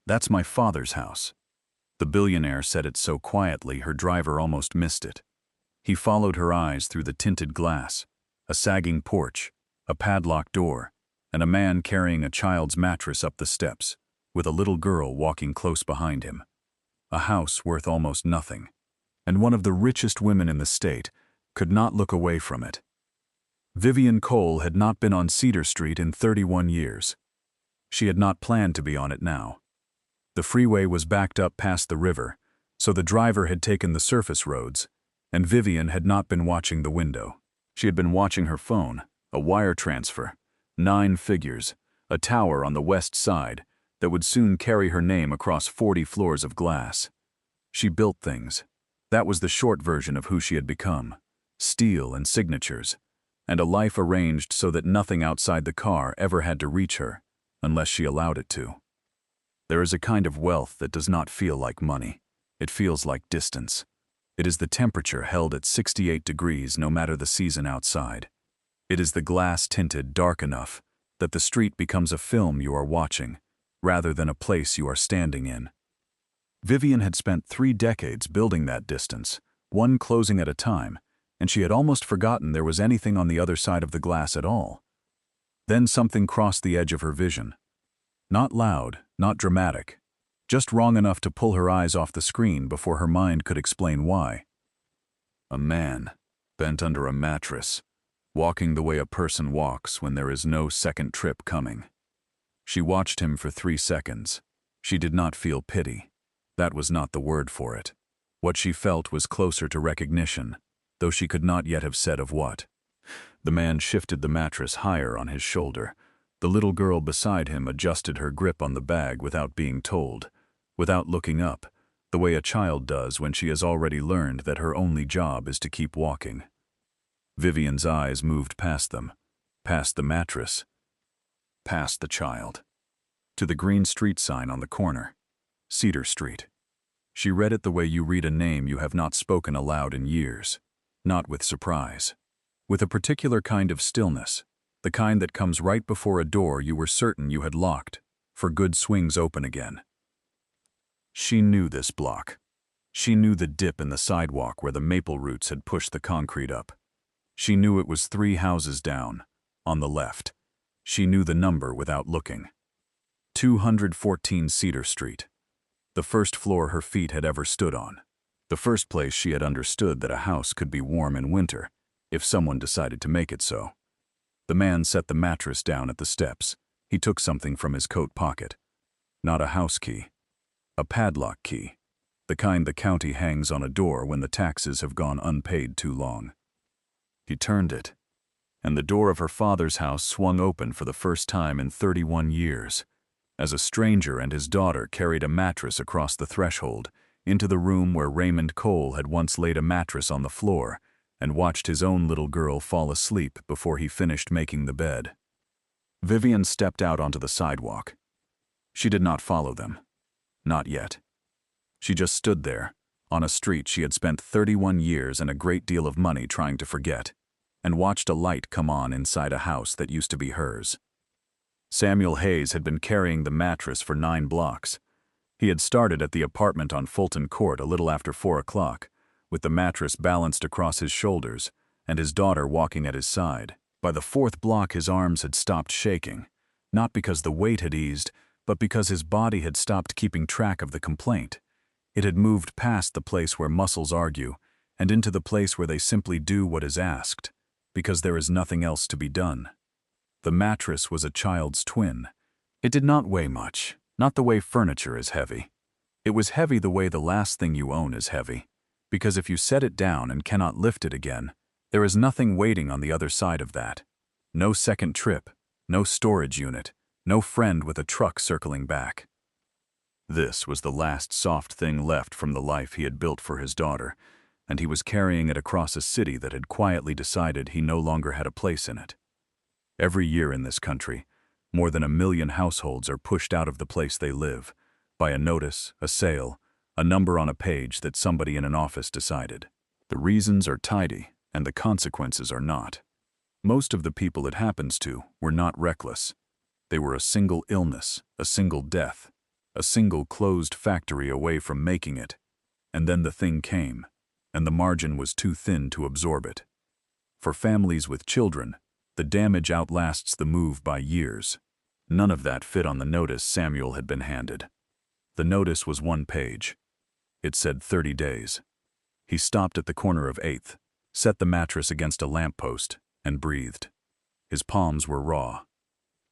"That's my father's house." The billionaire said it so quietly her driver almost missed it. He followed her eyes through the tinted glass, a sagging porch, a padlocked door, and a man carrying a child's mattress up the steps, with a little girl walking close behind him. A house worth almost nothing, and one of the richest women in the state could not look away from it. Vivian Cole had not been on Cedar Street in 31 years. She had not planned to be on it now. The freeway was backed up past the river, so the driver had taken the surface roads, and Vivian had not been watching the window. She had been watching her phone, a wire transfer, 9 figures, a tower on the west side that would soon carry her name across 40 floors of glass. She built things. That was the short version of who she had become. Steel and signatures, and a life arranged so that nothing outside the car ever had to reach her, unless she allowed it to. There is a kind of wealth that does not feel like money. It feels like distance. It is the temperature held at 68 degrees no matter the season outside. It is the glass tinted dark enough that the street becomes a film you are watching, rather than a place you are standing in. Vivian had spent 3 decades building that distance, one closing at a time, and she had almost forgotten there was anything on the other side of the glass at all. Then something crossed the edge of her vision. Not loud, not dramatic, just wrong enough to pull her eyes off the screen before her mind could explain why. A man, bent under a mattress, walking the way a person walks when there is no second trip coming. She watched him for 3 seconds. She did not feel pity. That was not the word for it. What she felt was closer to recognition, though she could not yet have said of what. The man shifted the mattress higher on his shoulder. The little girl beside him adjusted her grip on the bag without being told, without looking up, the way a child does when she has already learned that her only job is to keep walking. Vivian's eyes moved past them, past the mattress, past the child, to the green street sign on the corner, Cedar Street. She read it the way you read a name you have not spoken aloud in years, not with surprise, with a particular kind of stillness, the kind that comes right before a door you were certain you had locked, for good swings open again. She knew this block. She knew the dip in the sidewalk where the maple roots had pushed the concrete up. She knew it was 3 houses down, on the left. She knew the number without looking. 214 Cedar Street. The first floor her feet had ever stood on. The first place she had understood that a house could be warm in winter, if someone decided to make it so. The man set the mattress down at the steps. He took something from his coat pocket. Not a house key. A padlock key. The kind the county hangs on a door when the taxes have gone unpaid too long. He turned it, and the door of her father's house swung open for the first time in 31 years, as a stranger and his daughter carried a mattress across the threshold into the room where Raymond Cole had once laid a mattress on the floor and watched his own little girl fall asleep before he finished making the bed. Vivian stepped out onto the sidewalk. She did not follow them. Not yet. She just stood there, on a street she had spent 31 years and a great deal of money trying to forget, and watched a light come on inside a house that used to be hers. Samuel Hayes had been carrying the mattress for 9 blocks. He had started at the apartment on Fulton Court a little after 4 o'clock, with the mattress balanced across his shoulders and his daughter walking at his side. By the 4th block his arms had stopped shaking, not because the weight had eased, but because his body had stopped keeping track of the complaint. It had moved past the place where muscles argue and into the place where they simply do what is asked, because there is nothing else to be done. The mattress was a child's twin. It did not weigh much, not the way furniture is heavy. It was heavy the way the last thing you own is heavy, because if you set it down and cannot lift it again, there is nothing waiting on the other side of that. No second trip, no storage unit, no friend with a truck circling back. This was the last soft thing left from the life he had built for his daughter, and he was carrying it across a city that had quietly decided he no longer had a place in it. Every year in this country, more than 1 million households are pushed out of the place they live, by a notice, a sale, a number on a page that somebody in an office decided. The reasons are tidy, and the consequences are not. Most of the people it happens to were not reckless. They were a single illness, a single death, a single closed factory away from making it. And then the thing came, and the margin was too thin to absorb it. For families with children, the damage outlasts the move by years. None of that fit on the notice Samuel had been handed. The notice was 1 page. It said 30 days. He stopped at the corner of 8th, set the mattress against a lamppost, and breathed. His palms were raw.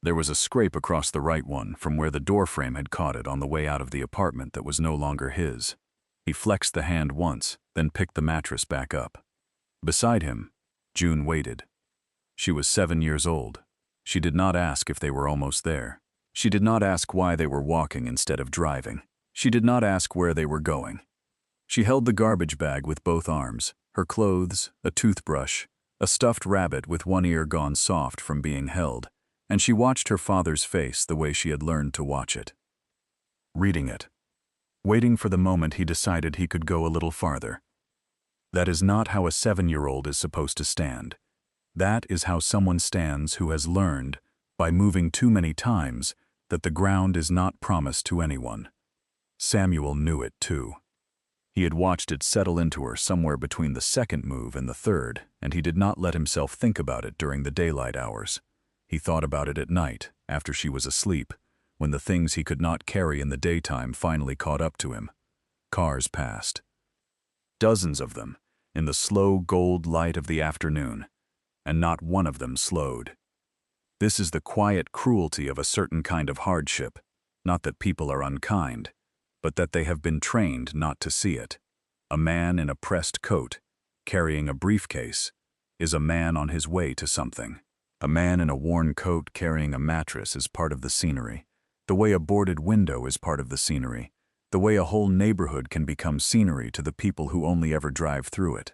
There was a scrape across the right one from where the doorframe had caught it on the way out of the apartment that was no longer his. He flexed the hand once, then picked the mattress back up. Beside him, June waited. She was 7 years old. She did not ask if they were almost there. She did not ask why they were walking instead of driving. She did not ask where they were going. She held the garbage bag with both arms, her clothes, a toothbrush, a stuffed rabbit with one ear gone soft from being held, and she watched her father's face the way she had learned to watch it. Reading it. Waiting for the moment he decided he could go a little farther. That is not how a 7-year-old is supposed to stand. That is how someone stands who has learned, by moving too many times, that the ground is not promised to anyone. Samuel knew it too. He had watched it settle into her somewhere between the second move and the third, and he did not let himself think about it during the daylight hours. He thought about it at night, after she was asleep, when the things he could not carry in the daytime finally caught up to him. Cars passed. Dozens of them, in the slow gold light of the afternoon, and not one of them slowed. This is the quiet cruelty of a certain kind of hardship, not that people are unkind, but that they have been trained not to see it. A man in a pressed coat, carrying a briefcase, is a man on his way to something. A man in a worn coat carrying a mattress is part of the scenery, the way a boarded window is part of the scenery, the way a whole neighborhood can become scenery to the people who only ever drive through it.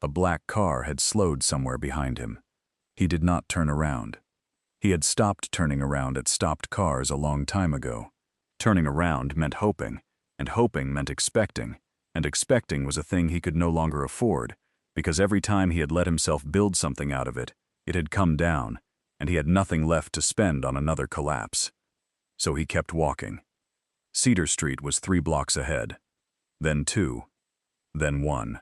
A black car had slowed somewhere behind him. He did not turn around. He had stopped turning around at stopped cars a long time ago. Turning around meant hoping, and hoping meant expecting, and expecting was a thing he could no longer afford, because every time he had let himself build something out of it, it had come down, and he had nothing left to spend on another collapse. So he kept walking. Cedar Street was 3 blocks ahead, then 2, then 1.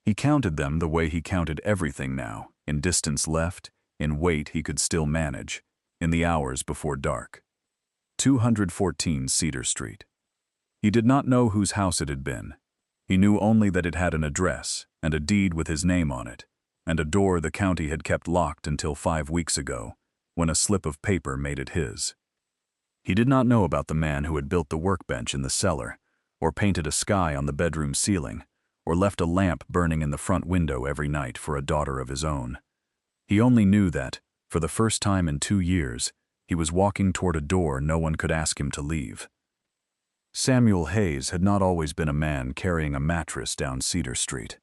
He counted them the way he counted everything now, in distance left, in weight he could still manage, in the hours before dark. 214 Cedar Street. He did not know whose house it had been. He knew only that it had an address and a deed with his name on it, and a door the county had kept locked until 5 weeks ago, when a slip of paper made it his. He did not know about the man who had built the workbench in the cellar, or painted a sky on the bedroom ceiling, or left a lamp burning in the front window every night for a daughter of his own. He only knew that, for the first time in 2 years, he was walking toward a door no one could ask him to leave. Samuel Hayes had not always been a man carrying a mattress down Cedar Street.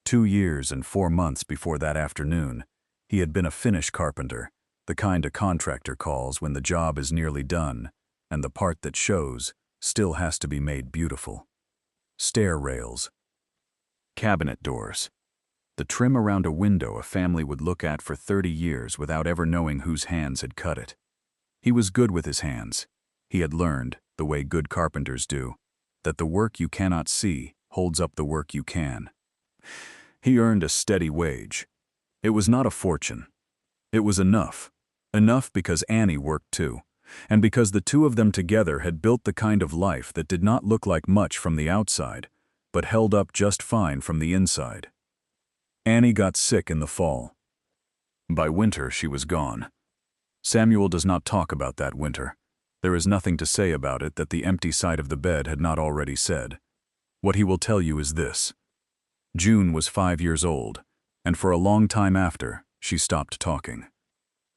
2 years and 4 months before that afternoon, he had been a finish carpenter, the kind a contractor calls when the job is nearly done, and the part that shows still has to be made beautiful. Stair rails. Cabinet doors. The trim around a window a family would look at for 30 years without ever knowing whose hands had cut it. He was good with his hands. He had learned, the way good carpenters do, that the work you cannot see holds up the work you can. He earned a steady wage. It was not a fortune. It was enough. Enough because Annie worked too, and because the two of them together had built the kind of life that did not look like much from the outside, but held up just fine from the inside. Annie got sick in the fall. By winter she was gone. Samuel does not talk about that winter. There is nothing to say about it that the empty side of the bed had not already said. What he will tell you is this. June was 5 years old, and for a long time after, she stopped talking.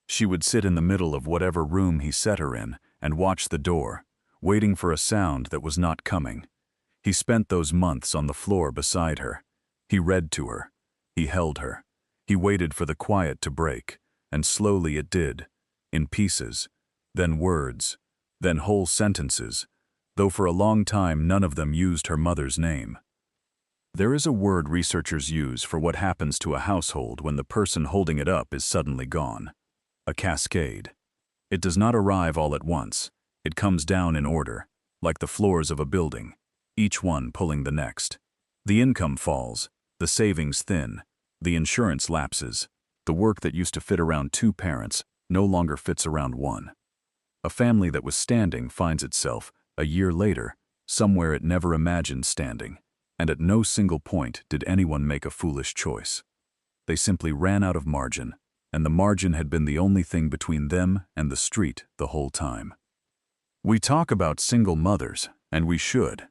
She would sit in the middle of whatever room he set her in and watch the door, waiting for a sound that was not coming. He spent those months on the floor beside her. He read to her. He held her. He waited for the quiet to break, and slowly it did, in pieces, then words, then whole sentences, though for a long time none of them used her mother's name. There is a word researchers use for what happens to a household when the person holding it up is suddenly gone. A cascade. It does not arrive all at once. It comes down in order, like the floors of a building, each one pulling the next. The income falls, the savings thin, the insurance lapses, the work that used to fit around two parents no longer fits around one. A family that was standing finds itself, a year later, somewhere it never imagined standing, and at no single point did anyone make a foolish choice. They simply ran out of margin, and the margin had been the only thing between them and the street the whole time. We talk about single mothers, and we should,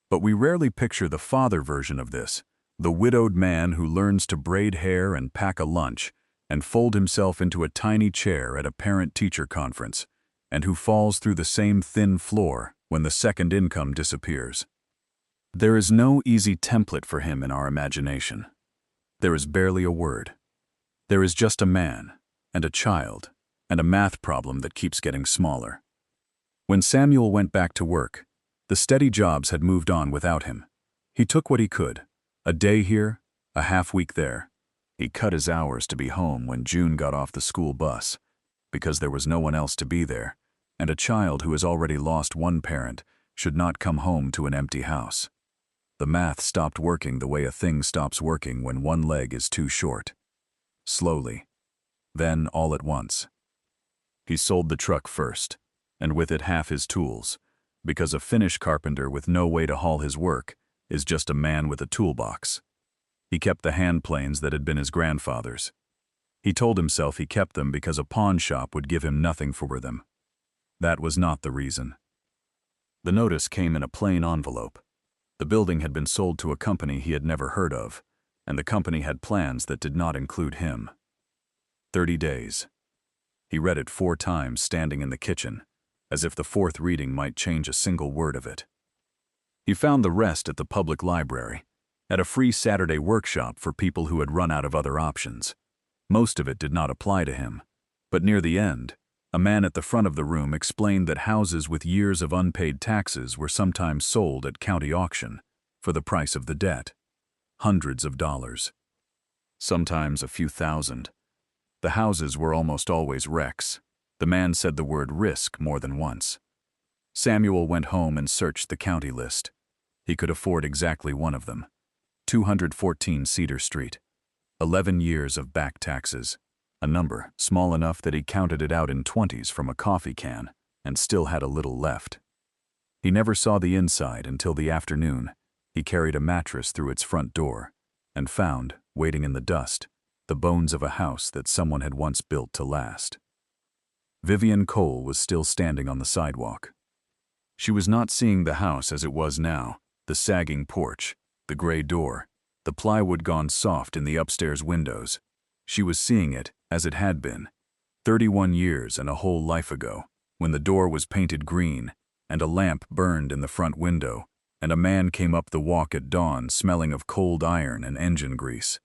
but we rarely picture the father version of this, the widowed man who learns to braid hair and pack a lunch and fold himself into a tiny chair at a parent-teacher conference, and who falls through the same thin floor when the second income disappears. There is no easy template for him in our imagination. There is barely a word. There is just a man, and a child, and a math problem that keeps getting smaller. When Samuel went back to work, the steady jobs had moved on without him. He took what he could, a day here, a half week there. He cut his hours to be home when June got off the school bus, because there was no one else to be there, and a child who has already lost one parent should not come home to an empty house. The math stopped working the way a thing stops working when one leg is too short. Slowly, then all at once. He sold the truck first, and with it half his tools, because a Finnish carpenter with no way to haul his work is just a man with a toolbox. He kept the hand planes that had been his grandfather's. He told himself he kept them because a pawn shop would give him nothing for them. That was not the reason. The notice came in a plain envelope. The building had been sold to a company he had never heard of, and the company had plans that did not include him. 30 days. He read it 4 times standing in the kitchen, as if the 4th reading might change a single word of it. He found the rest at the public library, at a free Saturday workshop for people who had run out of other options. Most of it did not apply to him, but near the end, a man at the front of the room explained that houses with years of unpaid taxes were sometimes sold at county auction for the price of the debt, hundreds of dollars, sometimes a few thousand. The houses were almost always wrecks. The man said the word risk more than once. Samuel went home and searched the county list. He could afford exactly one of them, 214 Cedar Street, 11 years of back taxes, a number small enough that he counted it out in 20s from a coffee can and still had a little left. He never saw the inside until the afternoon. He carried a mattress through its front door and found, waiting in the dust, the bones of a house that someone had once built to last. Vivian Cole was still standing on the sidewalk. She was not seeing the house as it was now, the sagging porch, the gray door, the plywood gone soft in the upstairs windows. She was seeing it as it had been, 31 years and a whole life ago, when the door was painted green and a lamp burned in the front window, and a man came up the walk at dawn smelling of cold iron and engine grease.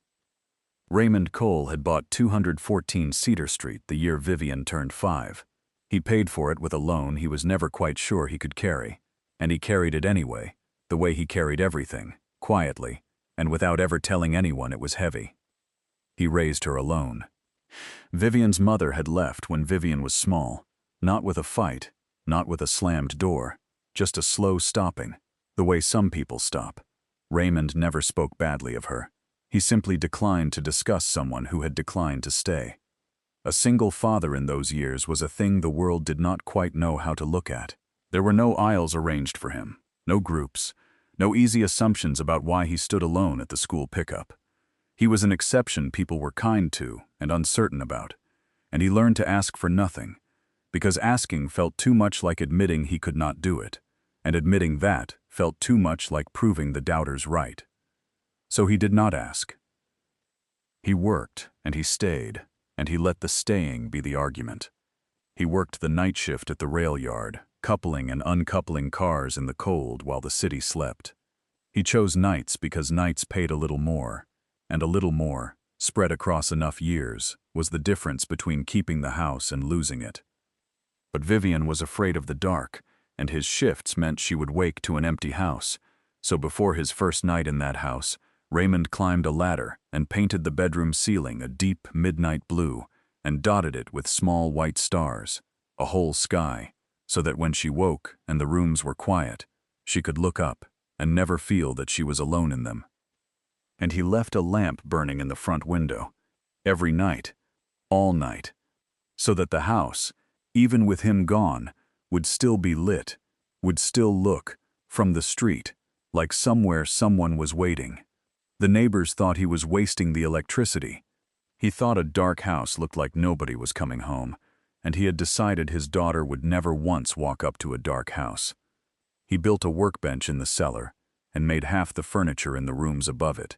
Raymond Cole had bought 214 Cedar Street the year Vivian turned 5. He paid for it with a loan he was never quite sure he could carry, and he carried it anyway, the way he carried everything, quietly, and without ever telling anyone it was heavy. He raised her alone. Vivian's mother had left when Vivian was small, not with a fight, not with a slammed door, just a slow stopping, the way some people stop. Raymond never spoke badly of her. He simply declined to discuss someone who had declined to stay. A single father in those years was a thing the world did not quite know how to look at. There were no aisles arranged for him, no groups, no easy assumptions about why he stood alone at the school pickup. He was an exception people were kind to and uncertain about, and he learned to ask for nothing, because asking felt too much like admitting he could not do it, and admitting that felt too much like proving the doubters right. So he did not ask. He worked, and he stayed, and he let the staying be the argument. He worked the night shift at the rail yard, coupling and uncoupling cars in the cold while the city slept. He chose nights because nights paid a little more, and a little more, spread across enough years, was the difference between keeping the house and losing it. But Vivian was afraid of the dark, and his shifts meant she would wake to an empty house, so before his first night in that house, Raymond climbed a ladder and painted the bedroom ceiling a deep midnight blue and dotted it with small white stars, a whole sky, so that when she woke and the rooms were quiet, she could look up and never feel that she was alone in them. And he left a lamp burning in the front window, every night, all night, so that the house, even with him gone, would still be lit, would still look, from the street, like somewhere someone was waiting. The neighbors thought he was wasting the electricity. He thought a dark house looked like nobody was coming home, and he had decided his daughter would never once walk up to a dark house. He built a workbench in the cellar and made half the furniture in the rooms above it.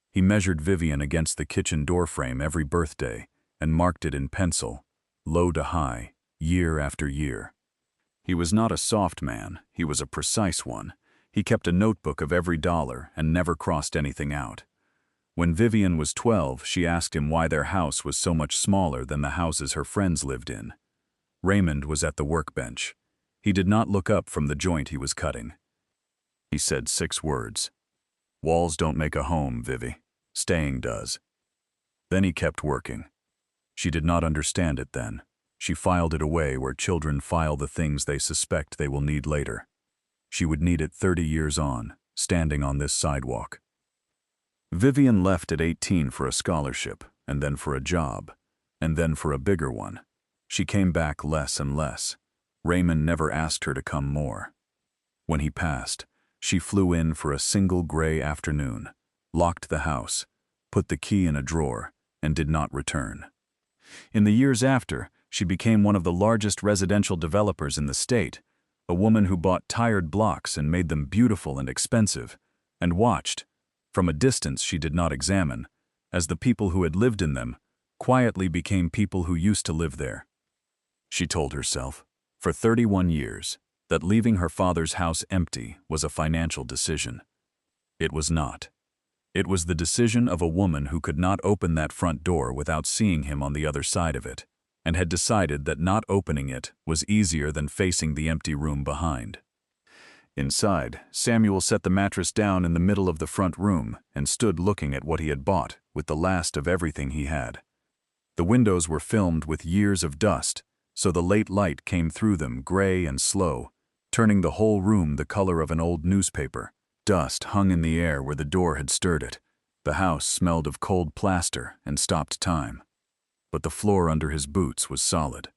He measured Vivian against the kitchen doorframe every birthday and marked it in pencil, low to high, year after year. He was not a soft man, he was a precise one. He kept a notebook of every dollar and never crossed anything out. When Vivian was 12, she asked him why their house was so much smaller than the houses her friends lived in. Raymond was at the workbench. He did not look up from the joint he was cutting. He said 6 words. "Walls don't make a home, Vivi. Staying does." Then he kept working. She did not understand it then. She filed it away where children file the things they suspect they will need later. She would need it 30 years on, standing on this sidewalk. Vivian left at 18 for a scholarship, and then for a job, and then for a bigger one. She came back less and less. Raymond never asked her to come more. When he passed, she flew in for a single gray afternoon, locked the house, put the key in a drawer, and did not return. In the years after, she became one of the largest residential developers in the state, a woman who bought tired blocks and made them beautiful and expensive, and watched, from a distance she did not examine, as the people who had lived in them quietly became people who used to live there. She told herself, for 31 years, that leaving her father's house empty was a financial decision. It was not. It was the decision of a woman who could not open that front door without seeing him on the other side of it, and had decided that not opening it was easier than facing the empty room behind. Inside, Samuel set the mattress down in the middle of the front room and stood looking at what he had bought with the last of everything he had. The windows were filmed with years of dust, so the late light came through them gray and slow, turning the whole room the color of an old newspaper. Dust hung in the air where the door had stirred it. The house smelled of cold plaster and stopped time. But the floor under his boots was solid.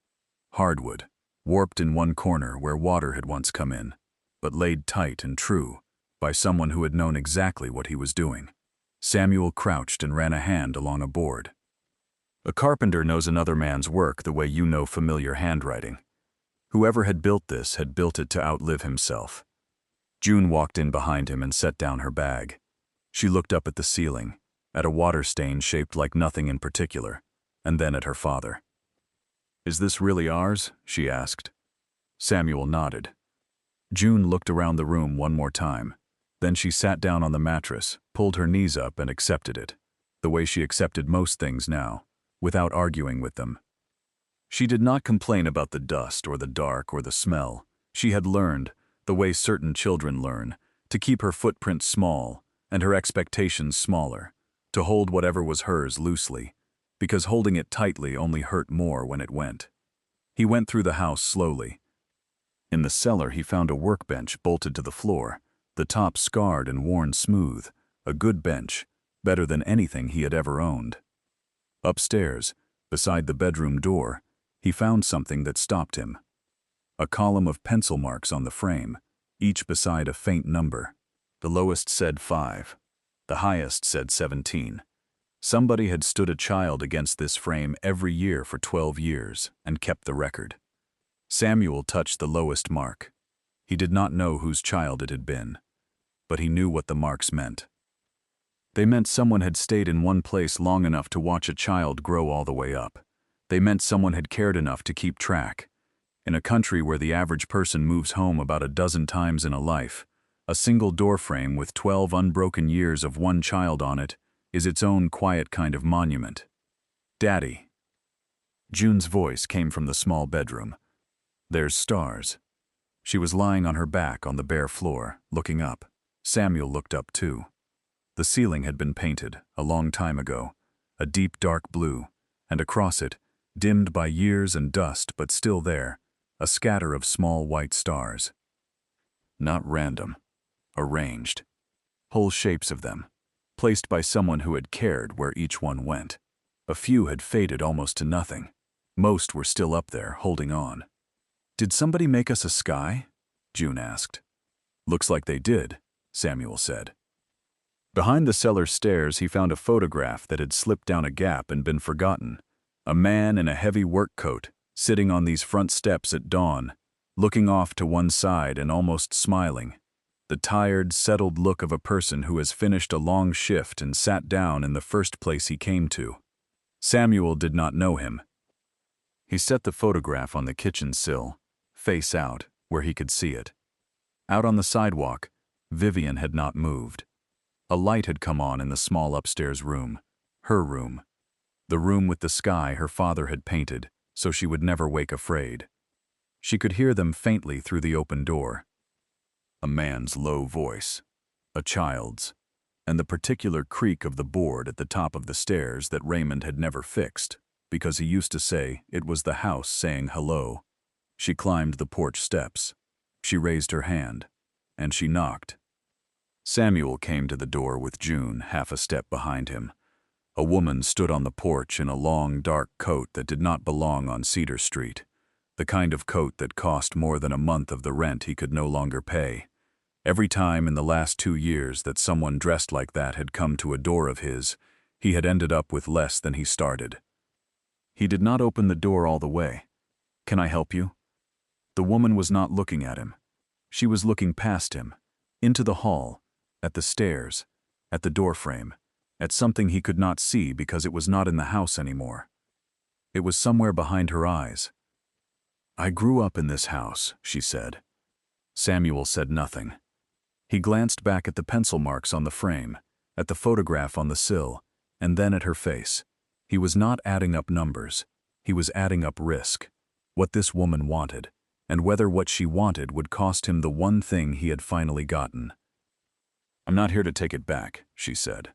Hardwood, warped in one corner where water had once come in, but laid tight and true by someone who had known exactly what he was doing. Samuel crouched and ran a hand along a board. A carpenter knows another man's work the way you know familiar handwriting. Whoever had built this had built it to outlive himself. June walked in behind him and set down her bag. She looked up at the ceiling, at a water stain shaped like nothing in particular, and then at her father. "Is this really ours?" she asked. Samuel nodded. June looked around the room one more time. Then she sat down on the mattress, pulled her knees up and accepted it, the way she accepted most things now, without arguing with them. She did not complain about the dust or the dark or the smell. She had learned, the way certain children learn, to keep her footprint small and her expectations smaller, to hold whatever was hers loosely, because holding it tightly only hurt more when it went. He went through the house slowly. In the cellar he found a workbench bolted to the floor, the top scarred and worn smooth, a good bench, better than anything he had ever owned. Upstairs, beside the bedroom door, he found something that stopped him. A column of pencil marks on the frame, each beside a faint number. The lowest said 5. The highest said 17. Somebody had stood a child against this frame every year for 12 years and kept the record. Samuel touched the lowest mark. He did not know whose child it had been, but he knew what the marks meant. They meant someone had stayed in one place long enough to watch a child grow all the way up. They meant someone had cared enough to keep track. In a country where the average person moves home about a dozen times in a life, a single doorframe with 12 unbroken years of one child on it is its own quiet kind of monument. "Daddy." June's voice came from the small bedroom. "There's stars." She was lying on her back on the bare floor, looking up. Samuel looked up too. The ceiling had been painted, a long time ago, a deep dark blue, and across it, dimmed by years and dust but still there, a scatter of small white stars. Not random, arranged. Whole shapes of them, placed by someone who had cared where each one went. A few had faded almost to nothing. Most were still up there, holding on. "Did somebody make us a sky?" June asked. "Looks like they did," Samuel said. Behind the cellar stairs, he found a photograph that had slipped down a gap and been forgotten. A man in a heavy work coat, sitting on these front steps at dawn, looking off to one side and almost smiling. The tired, settled look of a person who has finished a long shift and sat down in the first place he came to. Samuel did not know him. He set the photograph on the kitchen sill, face out, where he could see it. Out on the sidewalk, Vivian had not moved. A light had come on in the small upstairs room, her room. The room with the sky her father had painted, so she would never wake afraid. She could hear them faintly through the open door. A man's low voice, a child's, and the particular creak of the board at the top of the stairs that Raymond had never fixed, because he used to say it was the house saying hello. She climbed the porch steps. She raised her hand, and she knocked. Samuel came to the door with June half a step behind him. A woman stood on the porch in a long, dark coat that did not belong on Cedar Street, the kind of coat that cost more than a month of the rent he could no longer pay. Every time in the last 2 years that someone dressed like that had come to a door of his, he had ended up with less than he started. He did not open the door all the way. "Can I help you?" The woman was not looking at him. She was looking past him, into the hall, at the stairs, at the doorframe, at something he could not see because it was not in the house anymore. It was somewhere behind her eyes. "I grew up in this house," she said. Samuel said nothing. He glanced back at the pencil marks on the frame, at the photograph on the sill, and then at her face. He was not adding up numbers. He was adding up risk. What this woman wanted, and whether what she wanted would cost him the one thing he had finally gotten. "I'm not here to take it back," she said.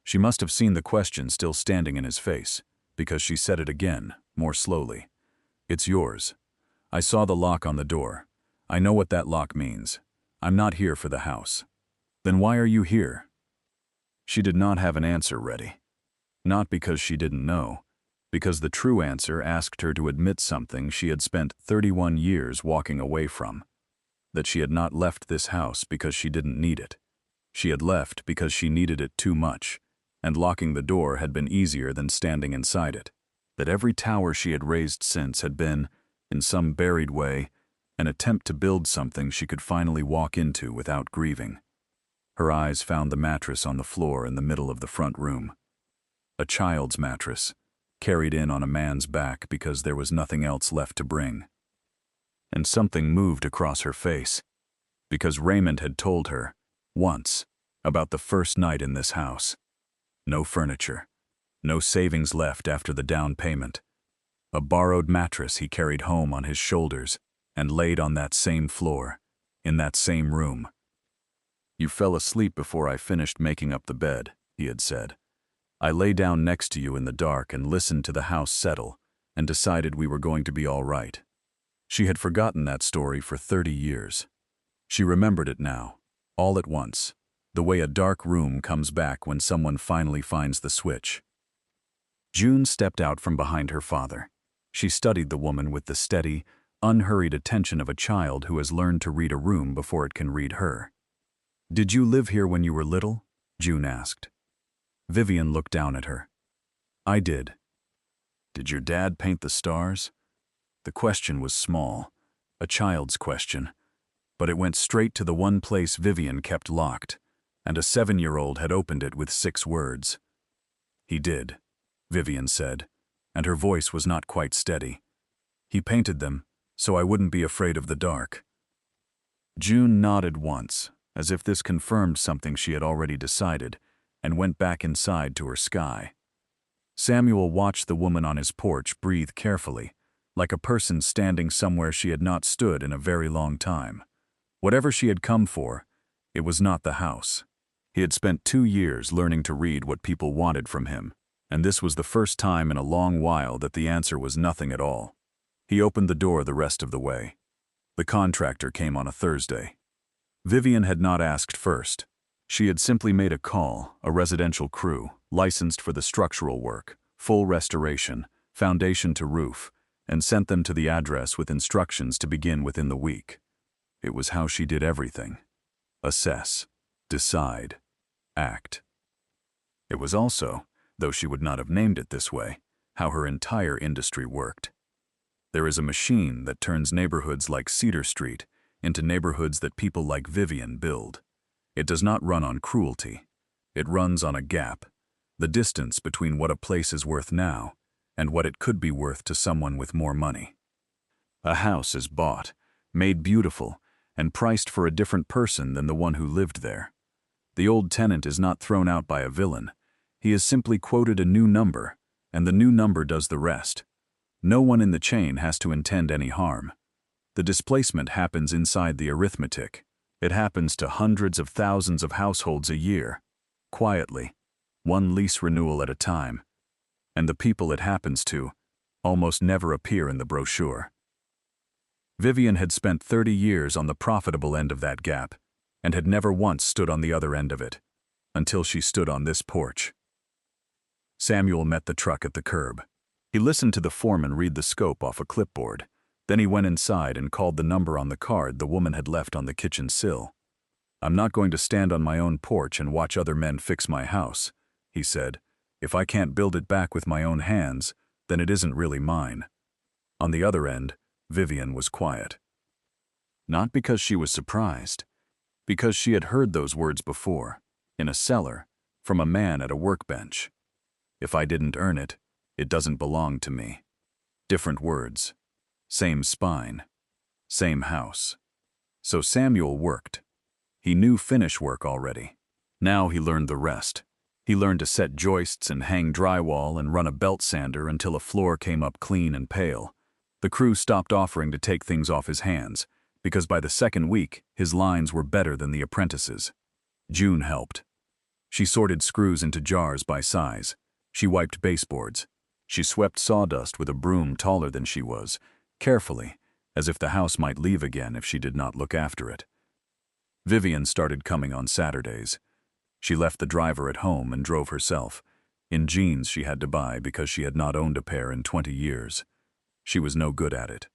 She must have seen the question still standing in his face, because she said it again, more slowly. "It's yours. I saw the lock on the door. I know what that lock means. I'm not here for the house." "Then why are you here?" She did not have an answer ready. Not because she didn't know, because the true answer asked her to admit something she had spent 31 years walking away from. That she had not left this house because she didn't need it. She had left because she needed it too much, and locking the door had been easier than standing inside it. That every tower she had raised since had been, in some buried way, an attempt to build something she could finally walk into without grieving. Her eyes found the mattress on the floor in the middle of the front room. A child's mattress, carried in on a man's back because there was nothing else left to bring. And something moved across her face, because Raymond had told her, once, about the first night in this house. No furniture, no savings left after the down payment. A borrowed mattress he carried home on his shoulders and laid on that same floor, in that same room. "You fell asleep before I finished making up the bed," he had said. "I lay down next to you in the dark and listened to the house settle and decided we were going to be all right." She had forgotten that story for 30 years. She remembered it now, all at once, the way a dark room comes back when someone finally finds the switch. June stepped out from behind her father. She studied the woman with the steady, unhurried attention of a child who has learned to read a room before it can read her. "Did you live here when you were little?" June asked. Vivian looked down at her. "I did." "Did your dad paint the stars?" The question was small, a child's question, but it went straight to the one place Vivian kept locked, and a 7-year-old had opened it with 6 words. "He did," Vivian said, and her voice was not quite steady. "He painted them, so I wouldn't be afraid of the dark." June nodded once, as if this confirmed something she had already decided, and went back inside to her sky. Samuel watched the woman on his porch breathe carefully, like a person standing somewhere she had not stood in a very long time. Whatever she had come for, it was not the house. He had spent 2 years learning to read what people wanted from him, and this was the first time in a long while that the answer was nothing at all. He opened the door the rest of the way. The contractor came on a Thursday. Vivian had not asked first. She had simply made a call, a residential crew, licensed for the structural work, full restoration, foundation to roof, and sent them to the address with instructions to begin within the week. It was how she did everything. Assess, decide, act. It was also, though she would not have named it this way, how her entire industry worked. There is a machine that turns neighborhoods like Cedar Street into neighborhoods that people like Vivian build. It does not run on cruelty. It runs on a gap, the distance between what a place is worth now and what it could be worth to someone with more money. A house is bought, made beautiful, and priced for a different person than the one who lived there. The old tenant is not thrown out by a villain. He is simply quoted a new number, and the new number does the rest. No one in the chain has to intend any harm. The displacement happens inside the arithmetic. It happens to hundreds of thousands of households a year, quietly, one lease renewal at a time. And the people it happens to almost never appear in the brochure. Vivian had spent 30 years on the profitable end of that gap and had never once stood on the other end of it, until she stood on this porch. Samuel met the truck at the curb. He listened to the foreman read the scope off a clipboard. Then he went inside and called the number on the card the woman had left on the kitchen sill. "I'm not going to stand on my own porch and watch other men fix my house," he said. "If I can't build it back with my own hands, then it isn't really mine." On the other end, Vivian was quiet. Not because she was surprised, because she had heard those words before, in a cellar, from a man at a workbench. "If I didn't earn it, it doesn't belong to me." Different words. Same spine. Same house. So Samuel worked. He knew finish work already. Now he learned the rest. He learned to set joists and hang drywall and run a belt sander until a floor came up clean and pale. The crew stopped offering to take things off his hands, because by the second week, his lines were better than the apprentices. June helped. She sorted screws into jars by size. She wiped baseboards. She swept sawdust with a broom taller than she was, carefully, as if the house might leave again if she did not look after it. Vivian started coming on Saturdays. She left the driver at home and drove herself, in jeans she had to buy because she had not owned a pair in 20 years. She was no good at it.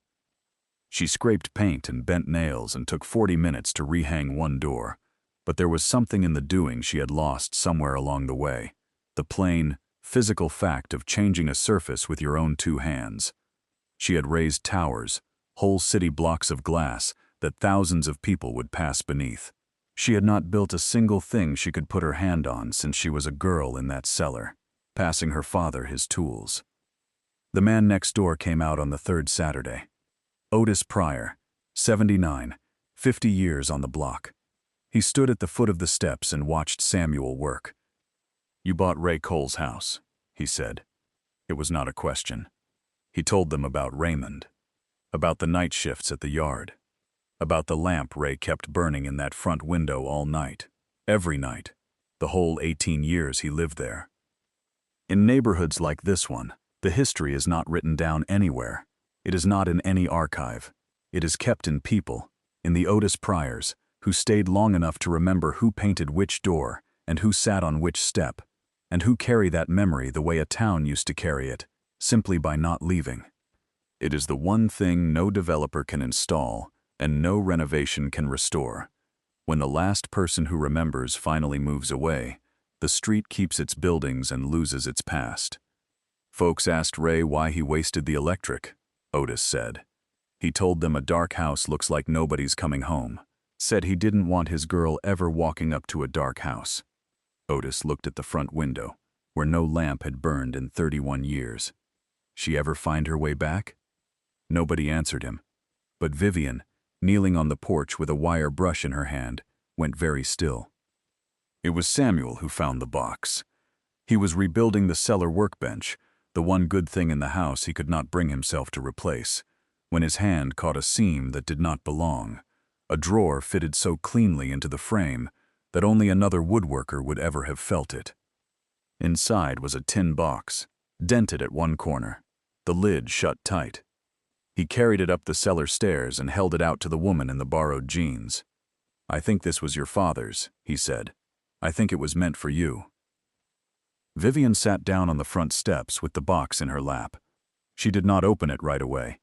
She scraped paint and bent nails and took 40 minutes to rehang one door, but there was something in the doing she had lost somewhere along the way, the plain, physical fact of changing a surface with your own two hands. She had raised towers, whole city blocks of glass that thousands of people would pass beneath. She had not built a single thing she could put her hand on since she was a girl in that cellar, passing her father his tools. The man next door came out on the third Saturday. Otis Pryor, 79, 50 years on the block. He stood at the foot of the steps and watched Samuel work. "You bought Ray Cole's house," he said. It was not a question. He told them about Raymond, about the night shifts at the yard, about the lamp Ray kept burning in that front window all night, every night, the whole 18 years he lived there. In neighborhoods like this one, the history is not written down anywhere. It is not in any archive. It is kept in people, in the Otis Pryors, who stayed long enough to remember who painted which door and who sat on which step, and who carry that memory the way a town used to carry it, simply by not leaving. It is the one thing no developer can install and no renovation can restore. When the last person who remembers finally moves away, the street keeps its buildings and loses its past. Folks asked Ray why he wasted the electric, Otis said. He told them a dark house looks like nobody's coming home, said he didn't want his girl ever walking up to a dark house. Otis looked at the front window, where no lamp had burned in 31 years. She ever find her way back? Nobody answered him, but Vivian, kneeling on the porch with a wire brush in her hand, went very still. It was Samuel who found the box. He was rebuilding the cellar workbench, the one good thing in the house he could not bring himself to replace, when his hand caught a seam that did not belong, a drawer fitted so cleanly into the frame that only another woodworker would ever have felt it. Inside was a tin box, dented at one corner, the lid shut tight. He carried it up the cellar stairs and held it out to the woman in the borrowed jeans. "I think this was your father's," he said. "I think it was meant for you." Vivian sat down on the front steps with the box in her lap. She did not open it right away.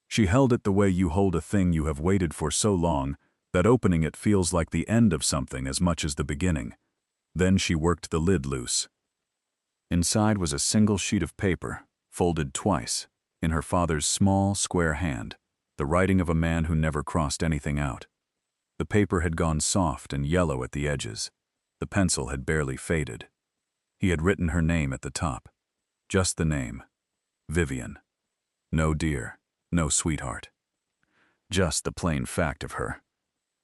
She held it the way you hold a thing you have waited for so long that opening it feels like the end of something as much as the beginning. Then she worked the lid loose. Inside was a single sheet of paper, folded twice, in her father's small, square hand, the writing of a man who never crossed anything out. The paper had gone soft and yellow at the edges. The pencil had barely faded. He had written her name at the top. Just the name. Vivian. No dear, no sweetheart. Just the plain fact of her.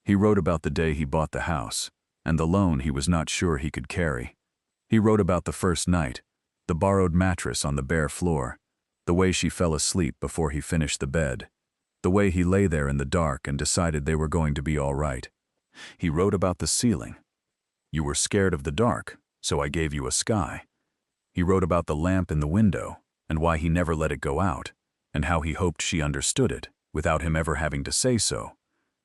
He wrote about the day he bought the house, and the loan he was not sure he could carry. He wrote about the first night, the borrowed mattress on the bare floor, the way she fell asleep before he finished the bed, the way he lay there in the dark and decided they were going to be all right. He wrote about the ceiling. "You were scared of the dark, so I gave you a sky." He wrote about the lamp in the window and why he never let it go out, and how he hoped she understood it without him ever having to say so,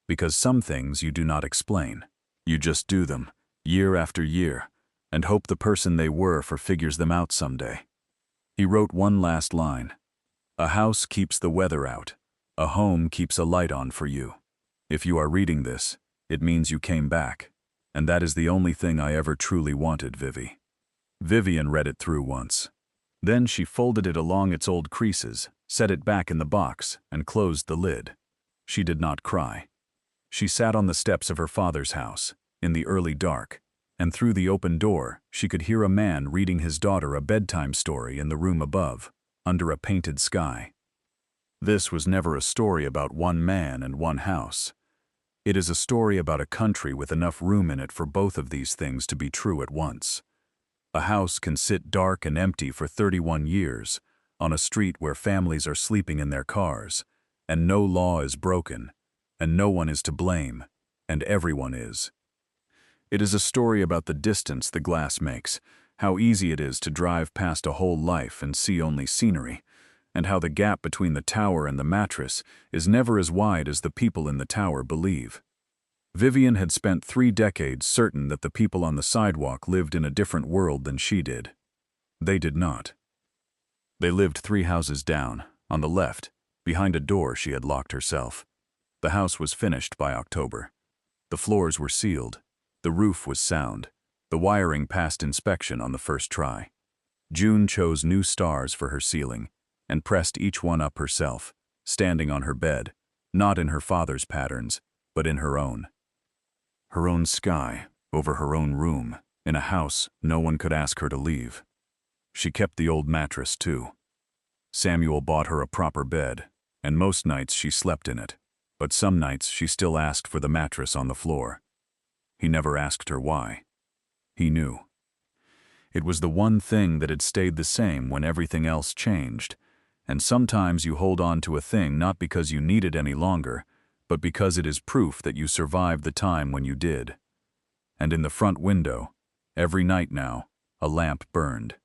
because some things you do not explain. You just do them, year after year, and hope the person they were figures them out someday. He wrote one last line. "A house keeps the weather out. A home keeps a light on for you. If you are reading this, it means you came back, and that is the only thing I ever truly wanted, Vivi." Vivian read it through once. Then she folded it along its old creases, set it back in the box, and closed the lid. She did not cry. She sat on the steps of her father's house, in the early dark, and through the open door she could hear a man reading his daughter a bedtime story in the room above, under a painted sky. This was never a story about one man and one house. It is a story about a country with enough room in it for both of these things to be true at once. A house can sit dark and empty for 31 years, on a street where families are sleeping in their cars, and no law is broken, and no one is to blame, and everyone is. It is a story about the distance the glass makes, how easy it is to drive past a whole life and see only scenery, and how the gap between the tower and the mattress is never as wide as the people in the tower believe. Vivian had spent 3 decades certain that the people on the sidewalk lived in a different world than she did. They did not. They lived 3 houses down, on the left, behind a door she had locked herself. The house was finished by October. The floors were sealed. The roof was sound. The wiring passed inspection on the first try. June chose new stars for her ceiling and pressed each one up herself, standing on her bed, not in her father's patterns, but in her own. Her own sky, over her own room, in a house no one could ask her to leave. She kept the old mattress, too. Samuel bought her a proper bed, and most nights she slept in it, but some nights she still asked for the mattress on the floor. He never asked her why. He knew. It was the one thing that had stayed the same when everything else changed, and sometimes you hold on to a thing not because you need it any longer, but because it is proof that you survived the time when you did. And in the front window, every night now, a lamp burned.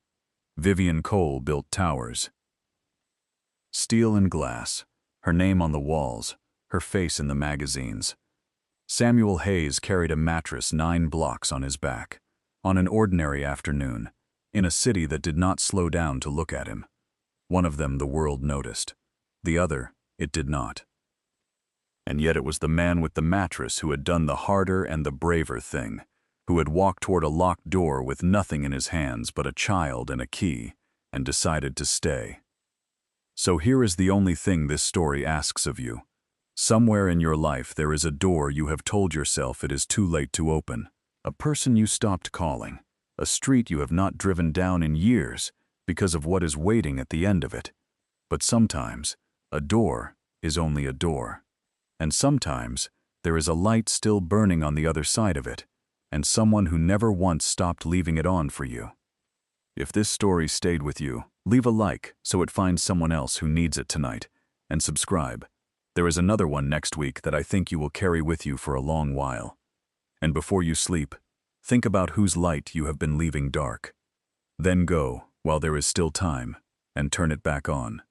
Vivian Cole built towers. Steel and glass, her name on the walls, her face in the magazines. Samuel Hayes carried a mattress 9 blocks on his back, on an ordinary afternoon, in a city that did not slow down to look at him. One of them the world noticed. The other, it did not. And yet it was the man with the mattress who had done the harder and the braver thing, who had walked toward a locked door with nothing in his hands but a child and a key, and decided to stay. So here is the only thing this story asks of you. Somewhere in your life there is a door you have told yourself it is too late to open, a person you stopped calling, a street you have not driven down in years because of what is waiting at the end of it. But sometimes, a door is only a door. And sometimes, there is a light still burning on the other side of it, and someone who never once stopped leaving it on for you. If this story stayed with you, leave a like so it finds someone else who needs it tonight, and subscribe. There is another one next week that I think you will carry with you for a long while. And before you sleep, think about whose light you have been leaving dark. Then go, while there is still time, and turn it back on.